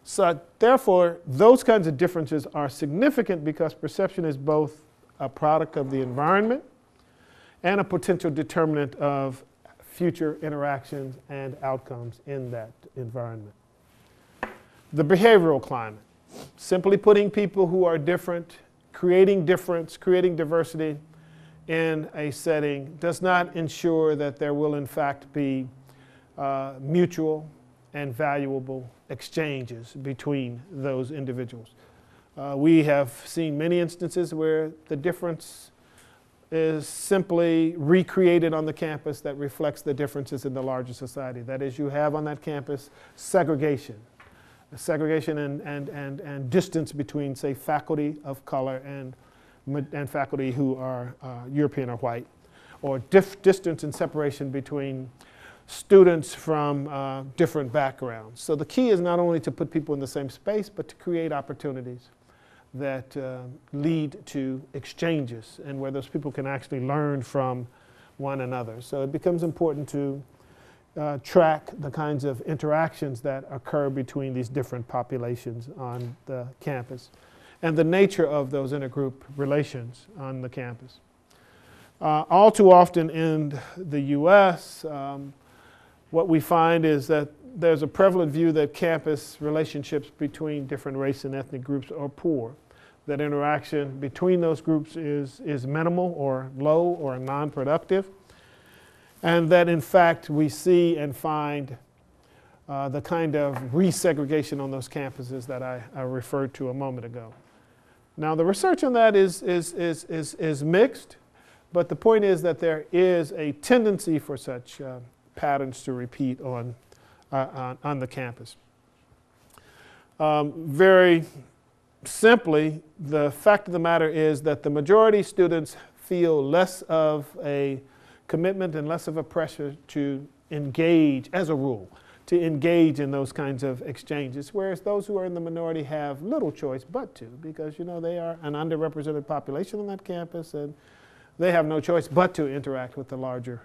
So therefore, those kinds of differences are significant because perception is both a product of the environment and a potential determinant of future interactions and outcomes in that environment. The behavioral climate, simply putting people who are different, creating difference, creating diversity in a setting does not ensure that there will in fact be mutual and valuable exchanges between those individuals. We have seen many instances where the difference is simply recreated on the campus that reflects the differences in the larger society. That is, you have on that campus segregation and distance between, say, faculty of color and faculty who are European or white, or distance and separation between students from different backgrounds. So the key is not only to put people in the same space, but to create opportunities that lead to exchanges and where those people can actually learn from one another. So it becomes important to track the kinds of interactions that occur between these different populations on the campus and the nature of those intergroup relations on the campus. All too often in the US, what we find is that there's a prevalent view that campus relationships between different race and ethnic groups are poor, that interaction between those groups is minimal or low or non-productive, and that in fact we see and find the kind of resegregation on those campuses that I referred to a moment ago. Now the research on that is mixed, but the point is that there is a tendency for such patterns to repeat on the campus. Very simply, the fact of the matter is that the majority students feel less of a commitment and less of a pressure to engage, as a rule, to engage in those kinds of exchanges, whereas those who are in the minority have little choice but to, because they are an underrepresented population on that campus and they have no choice but to interact with the larger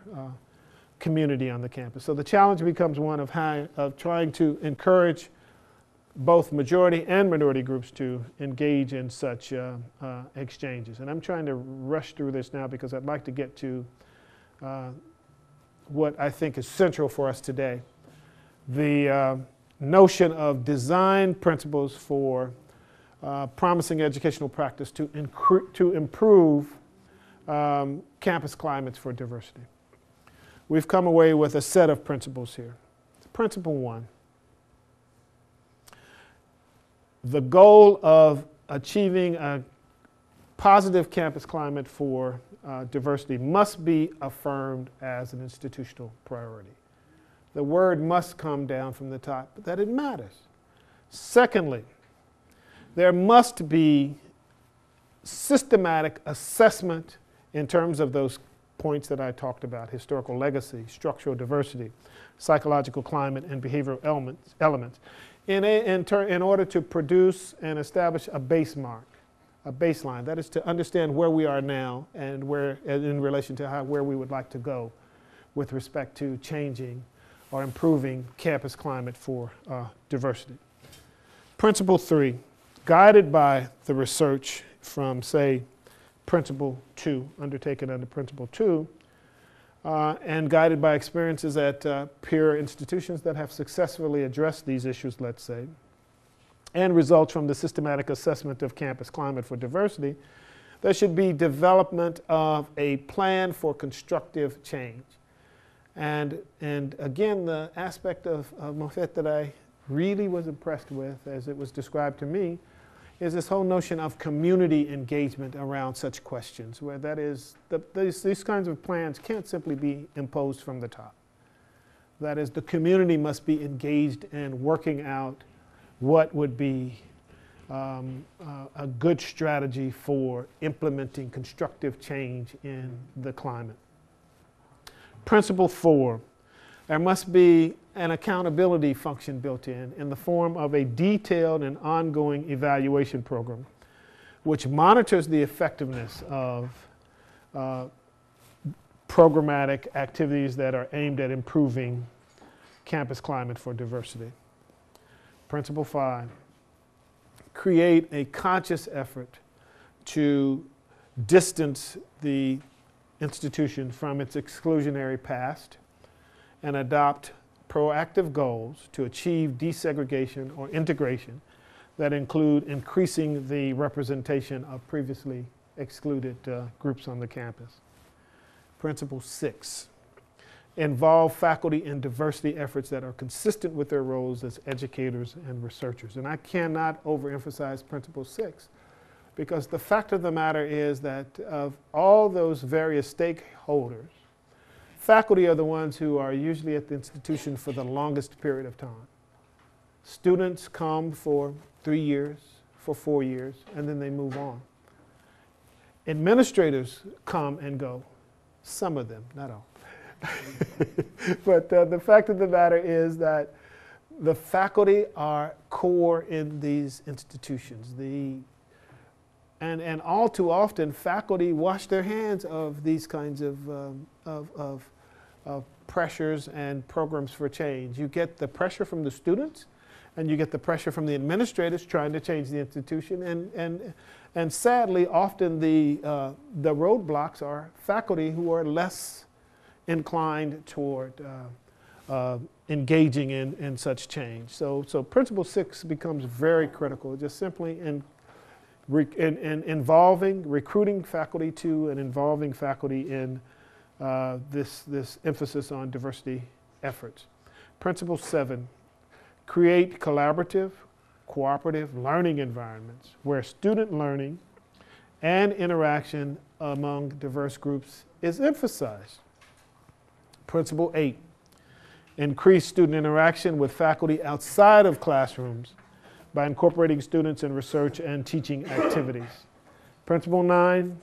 community on the campus. So the challenge becomes one of trying to encourage both majority and minority groups to engage in such exchanges. And I'm trying to rush through this now because I'd like to get to what I think is central for us today. The notion of design principles for promising educational practice to improve campus climates for diversity. We've come away with a set of principles here. Principle 1. The goal of achieving a positive campus climate for diversity must be affirmed as an institutional priority. The word must come down from the top, but that it matters. Secondly, there must be systematic assessment in terms of those points that I talked about: historical legacy, structural diversity, psychological climate, and behavioral elements in order to produce and establish a baseline. That is to understand where we are now and where, in relation to where we would like to go with respect to changing or improving campus climate for diversity. Principle 3, guided by the research from, say, Principle 2, undertaken under Principle 2, and guided by experiences at peer institutions that have successfully addressed these issues, let's say, and results from the systematic assessment of campus climate for diversity, there should be development of a plan for constructive change. And again, the aspect of Moffett that I really was impressed with, as it was described to me, is this whole notion of community engagement around such questions, where that is, these kinds of plans can't simply be imposed from the top. That is, the community must be engaged in working out what would be a good strategy for implementing constructive change in the climate. Principle 4, there must be an accountability function built in the form of a detailed and ongoing evaluation program which monitors the effectiveness of programmatic activities that are aimed at improving campus climate for diversity. Principle 5, create a conscious effort to distance the institution from its exclusionary past and adopt proactive goals to achieve desegregation or integration that include increasing the representation of previously excluded groups on the campus. Principle 6, involve faculty in diversity efforts that are consistent with their roles as educators and researchers. And I cannot overemphasize Principle 6, because the fact of the matter is that of all those various stakeholders, faculty are the ones who are usually at the institution for the longest period of time. Students come for 3 years, for 4 years, and then they move on. Administrators come and go, some of them, not all. But the fact of the matter is that the faculty are core in these institutions. And all too often, faculty wash their hands of these kinds of pressures and programs for change. You get the pressure from the students, and you get the pressure from the administrators trying to change the institution. And sadly, often the roadblocks are faculty who are less inclined toward engaging in such change. So Principle 6 becomes very critical, just simply in involving, recruiting faculty to and involving faculty in this emphasis on diversity efforts. Principle 7, create collaborative, cooperative learning environments where student learning and interaction among diverse groups is emphasized. Principle 8, increase student interaction with faculty outside of classrooms by incorporating students in research and teaching activities. Principle 9,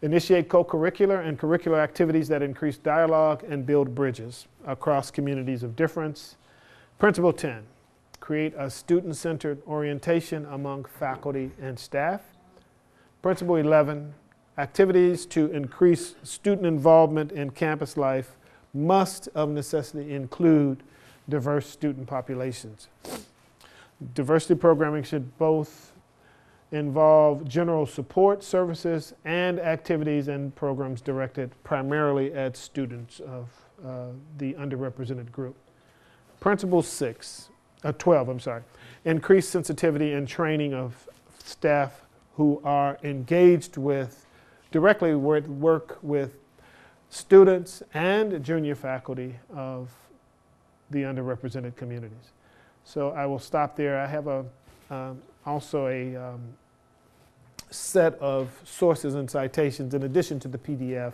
initiate co-curricular and curricular activities that increase dialogue and build bridges across communities of difference. Principle 10, create a student-centered orientation among faculty and staff. Principle 11, activities to increase student involvement in campus life must of necessity include diverse student populations. Diversity programming should both involve general support services and activities and programs directed primarily at students of the underrepresented group. Principle 12, increase sensitivity and training of staff who are engaged with, directly work with students and junior faculty of the underrepresented communities. So I will stop there. I have also a set of sources and citations in addition to the PDF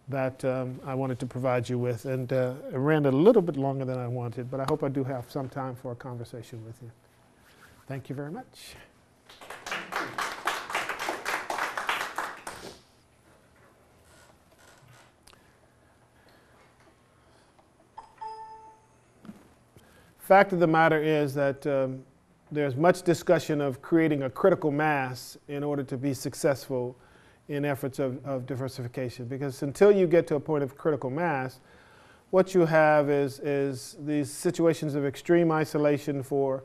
that I wanted to provide you with. And it ran a little bit longer than I wanted, but I hope I do have some time for a conversation with you. Thank you very much. Fact of the matter is that there's much discussion of creating a critical mass in order to be successful in efforts of diversification. Because until you get to a point of critical mass, what you have is these situations of extreme isolation for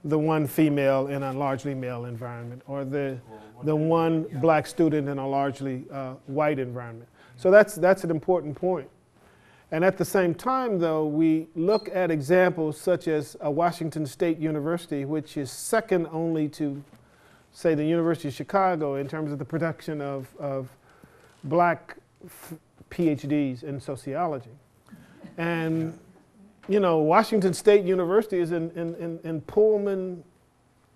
the one female in a largely male environment, or the one black student in a largely white environment. So that's an important point. And at the same time, though, we look at examples such as Washington State University, which is second only to, say, the University of Chicago in terms of the production of black PhDs in sociology. And, you know, Washington State University is in Pullman,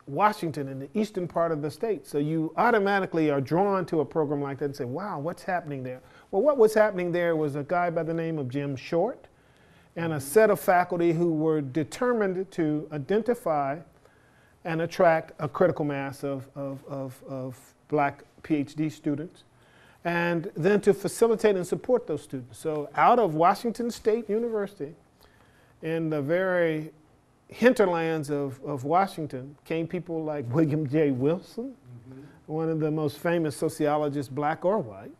Washington, in the eastern part of the state. So you automatically are drawn to a program like that and say, wow, what's happening there? Well, what was happening there was a guy by the name of Jim Short and a set of faculty who were determined to identify and attract a critical mass of black PhD students, and then to facilitate and support those students. So out of Washington State University, in the very hinterlands of Washington, came people like William J. Wilson, one of the most famous sociologists, black or white,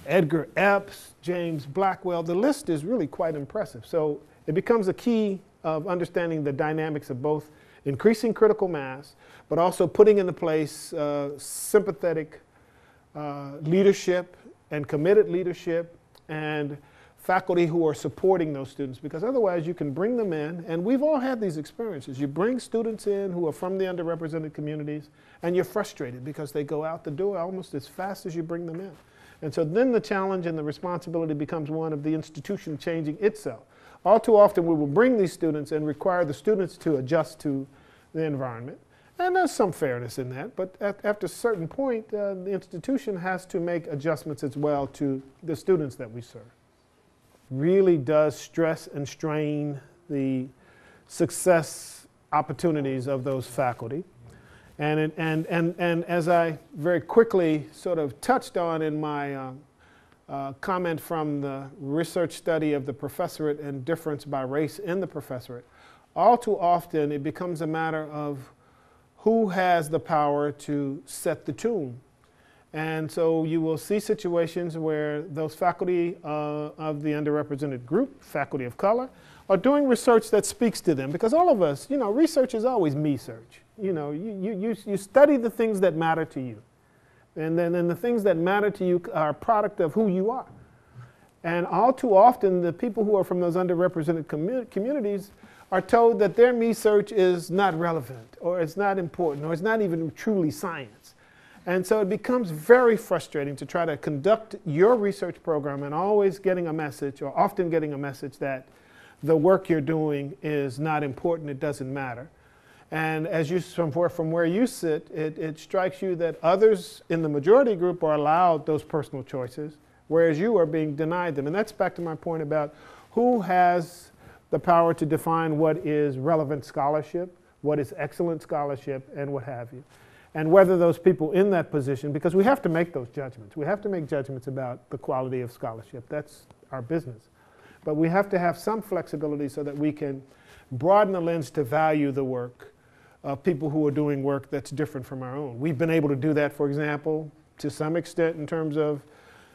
Edgar Epps, James Blackwell. The list is really quite impressive. So it becomes a key of understanding the dynamics of both increasing critical mass, but also putting into place sympathetic leadership and committed leadership and faculty who are supporting those students, because otherwise you can bring them in, and we've all had these experiences. You bring students in who are from the underrepresented communities, and you're frustrated because they go out the door almost as fast as you bring them in. And so then the challenge and the responsibility becomes one of the institution changing itself. All too often we will bring these students and require the students to adjust to the environment. And there's some fairness in that, but after a certain point, the institution has to make adjustments as well to the students that we serve. Really does stress and strain the success opportunities of those faculty. And as I very quickly sort of touched on in my comment from the research study of the professorate and difference by race in the professorate, all too often it becomes a matter of who has the power to set the tune. And so you will see situations where those faculty of the underrepresented group, faculty of color, are doing research that speaks to them. Because all of us, research is always me-search. You study the things that matter to you. And then the things that matter to you are a product of who you are. And all too often, the people who are from those underrepresented communities are told that their me-search is not relevant, or it's not important, or it's not even truly science. And so it becomes very frustrating to try to conduct your research program and always getting a message, or often getting a message, that the work you're doing is not important, it doesn't matter. And as you, from where you sit, it strikes you that others in the majority group are allowed those personal choices, whereas you are being denied them. And that's back to my point about who has the power to define what is relevant scholarship, what is excellent scholarship, and what have you. And whether those people in that position, because we have to make those judgments. We have to make judgments about the quality of scholarship. That's our business. But we have to have some flexibility so that we can broaden the lens to value the work of people who are doing work that's different from our own. We've been able to do that, for example, to some extent in terms of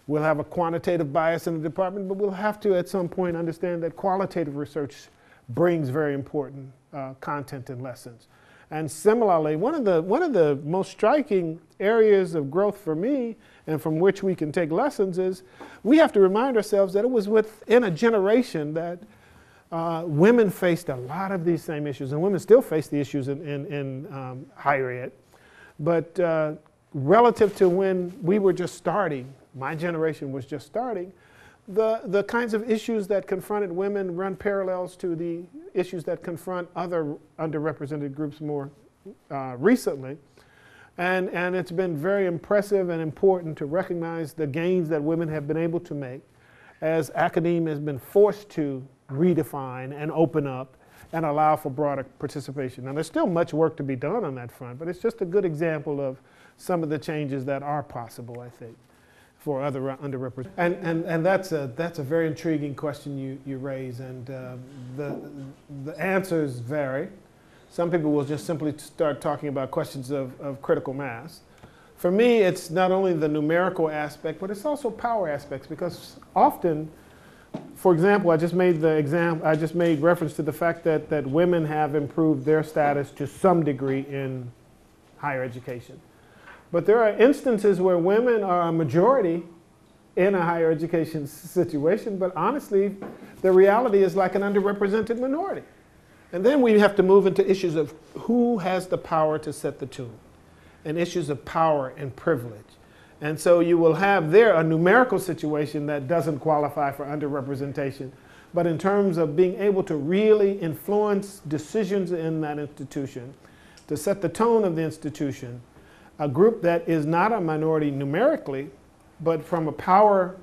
we'll have a quantitative bias in the department, but we'll have to at some point understand that qualitative research brings very important content and lessons. And similarly, one of the most striking areas of growth for me, and from which we can take lessons, is we have to remind ourselves that it was within a generation that women faced a lot of these same issues, and women still face the issues in higher ed. But relative to when we were just starting, my generation was just starting, the kinds of issues that confronted women run parallels to the issues that confront other underrepresented groups more recently. And it's been very impressive and important to recognize the gains that women have been able to make as academia has been forced to redefine and open up and allow for broader participation. Now, there's still much work to be done on that front, but it's just a good example of some of the changes that are possible, I think, for other underrepresented. And that's a very intriguing question you raise, and the answers vary. Some people will just simply start talking about questions of critical mass. For me, it's not only the numerical aspect, but it's also power aspects, because often, for example, I just made reference to the fact that women have improved their status to some degree in higher education. But there are instances where women are a majority in a higher education situation, but honestly, the reality is like an underrepresented minority. And then we have to move into issues of who has the power to set the tune, and issues of power and privilege. And so you will have there a numerical situation that doesn't qualify for underrepresentation, but in terms of being able to really influence decisions in that institution, to set the tone of the institution, a group that is not a minority numerically, but from a power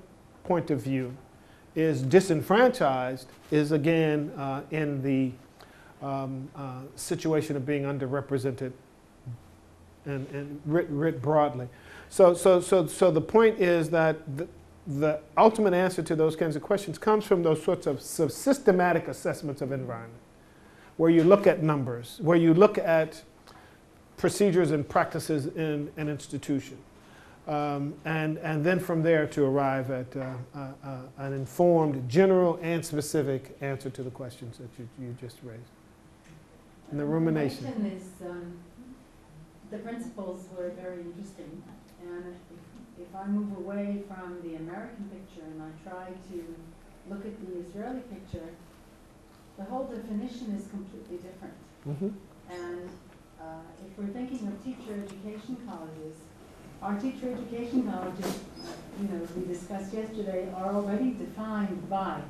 point of view is disenfranchised, is again in the situation of being underrepresented and writ broadly. So the point is that the ultimate answer to those kinds of questions comes from those sorts of systematic assessments of environment, where you look at numbers, where you look at procedures and practices in an institution, And then from there to arrive at an informed, general and specific answer to the questions that you just raised. And the rumination. Is, the principles were very interesting, and if I move away from the American picture and I try to look at the Israeli picture, the whole definition is completely different. Mm-hmm. And if we're thinking of teacher education colleges, our teacher education colleges, we discussed yesterday, are already defined by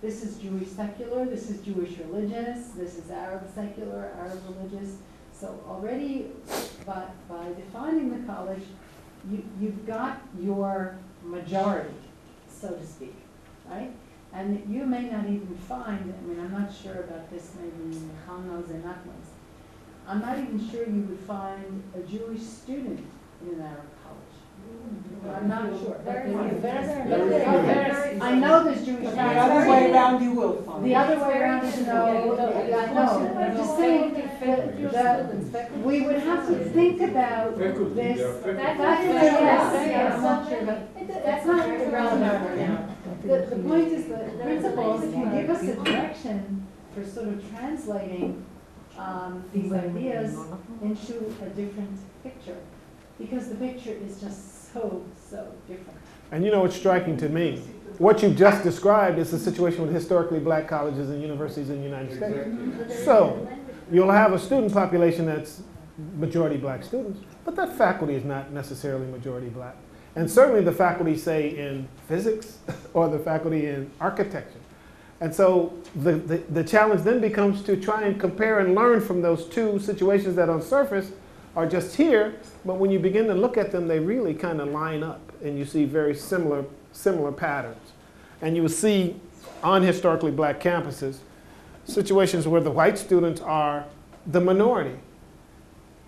this is Jewish secular, this is Jewish religious, this is Arab secular, Arab religious. So already by defining the college, you've got your majority, so to speak, right? And you may not even find, I'm not sure about this, maybe Chanos and Atlas. I'm not even sure you would find a Jewish student in an Arab college. I'm not sure. I know there's Jewish students. The other way around you will find. The other way around is no. I'm just saying that we would have to think about this. That's not true, but that's not relevant right now. The point is that principles can give us a direction for sort of translating these ideas into a different picture, because the picture is just so different. And you know what's striking to me? What you've just described is the situation with historically black colleges and universities in the United States. So you'll have a student population that's majority black students, but that faculty is not necessarily majority black. And certainly the faculty, say, in physics or the faculty in architecture. And so the challenge then becomes to try and compare and learn from those two situations that on surface are just here, but when you begin to look at them, they really kind of line up, and you see very similar patterns. And you will see on historically black campuses situations where the white students are the minority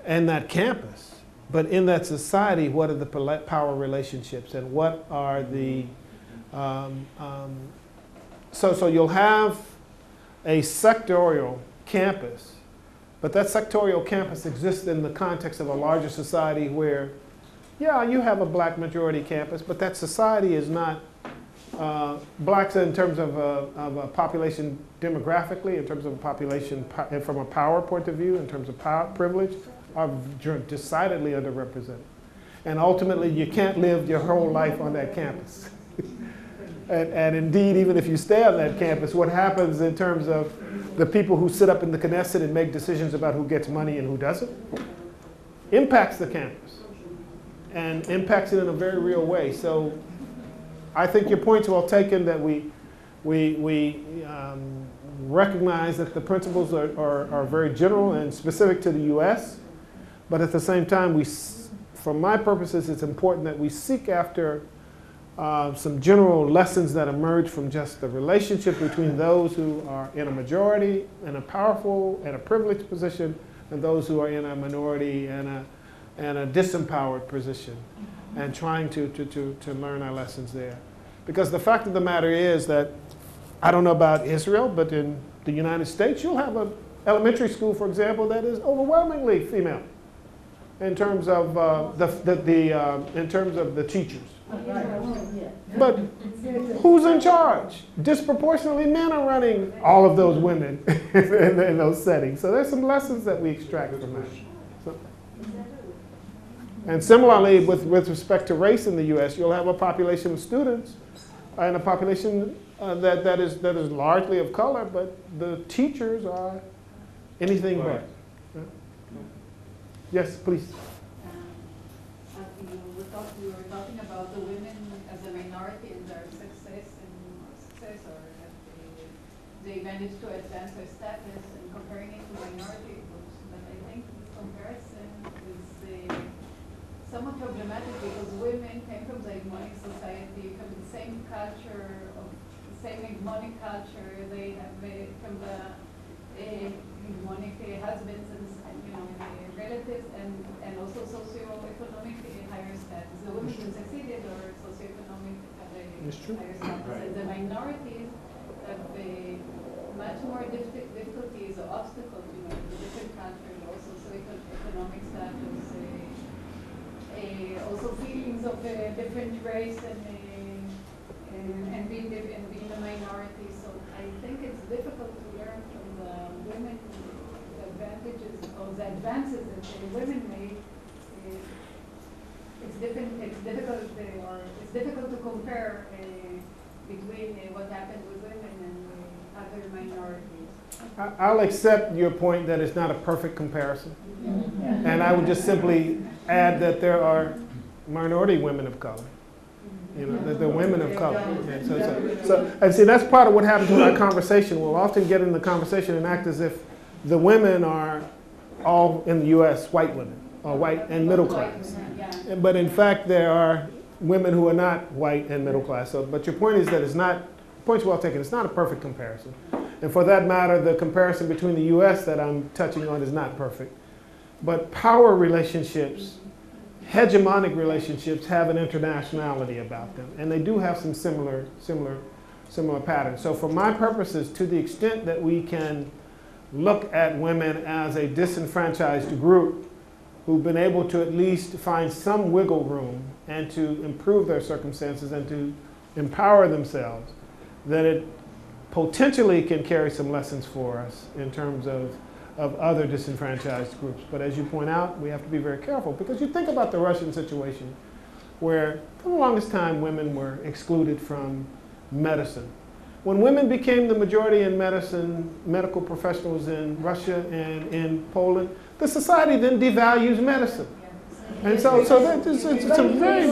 in that campus. But in that society, what are the power relationships, and what are the so you'll have a sectorial campus, but that sectorial campus exists in the context of a larger society where, yeah, you have a black majority campus, but that society is not blacks in terms of a population demographically, in terms of a population from a power point of view, in terms of power privilege, are decidedly underrepresented. And ultimately, you can't live your whole life on that campus. And indeed, even if you stay on that campus, what happens in terms of the people who sit up in the Knesset and make decisions about who gets money and who doesn't impacts the campus and impacts it in a very real way. So I think your point's well taken, that we recognize that the principles are very general and specific to the US, but at the same time, for my purposes, it's important that we seek after some general lessons that emerge from just the relationship between those who are in a majority, in a powerful and a privileged position, and those who are in a minority and a disempowered position, and trying to learn our lessons there. Because the fact of the matter is that, I don't know about Israel, but in the United States, you'll have an elementary school, for example, that is overwhelmingly female in terms of the teachers. But who's in charge? Disproportionately, men are running all of those women in those settings. So there's some lessons that we extract from that. So, and similarly, with respect to race in the U.S., you'll have a population of students and a population that is largely of color, but the teachers are anything but. Yes, please. We were talking about the women as a minority in their success or that they managed to advance their status, and comparing it to minority groups. But I think this comparison is somewhat problematic, because women came from the hegemonic society, from the same culture, of the same hegemonic culture. They have from the hegemonic husbands and relatives, and also socioeconomic higher status. The women who succeeded or socioeconomic have a higher status. Right. And the minorities have much more difficulties or obstacles, with different cultures, also socioeconomic status, also feelings of different race and being a minority. So I think it's difficult to learn from the women the advantages or the advances that the women made. It's difficult to compare between what happened with women and other minorities. I'll accept your point that it's not a perfect comparison. And I would just simply add that there are minority women of color. You know, that they're women of color. And and see, that's part of what happens with our conversation. We'll often get in the conversation and act as if the women are all in the U.S. white women, or white and middle class. But in fact, there are women who are not white and middle class. So, but your point is that it's not, point's well taken, it's not a perfect comparison. And for that matter, the comparison between the U.S. that I'm touching on is not perfect. But power relationships, hegemonic relationships, have an internationality about them. And they do have some similar patterns. So for my purposes, to the extent that we can look at women as a disenfranchised group who've been able to at least find some wiggle room and to improve their circumstances and to empower themselves, then it potentially can carry some lessons for us in terms of other disenfranchised groups. But as you point out, we have to be very careful, because you think about the Russian situation where for the longest time women were excluded from medicine. When women became the majority in medicine, medical professionals in Russia and in Poland, the society then devalues medicine. And so it's a very,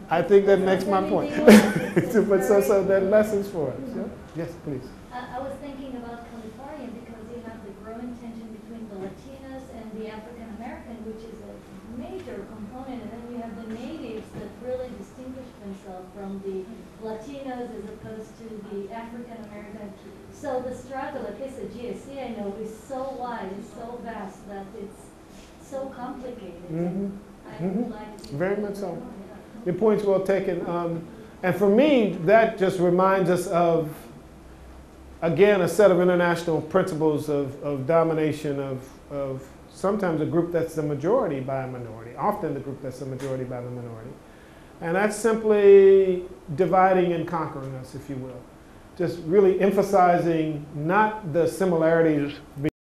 I think that makes my point. But so there are lessons for us. Yeah? Yes, please. I was thinking about California because you have the growing tension between the Latinos and the African American, which is a major component, and then you have the natives that really distinguish themselves from the Latinos as opposed to the African American. So the struggle, at least at GSC, I know, is so wide, it's so vast that it's so complicated. I would like to very much so. Your point's well taken. And for me, that just reminds us of, again, a set of international principles of domination of sometimes a group that's the majority by a minority, often the group that's the majority by the minority. And that's simply dividing and conquering us, if you will. Just really emphasizing not the similarities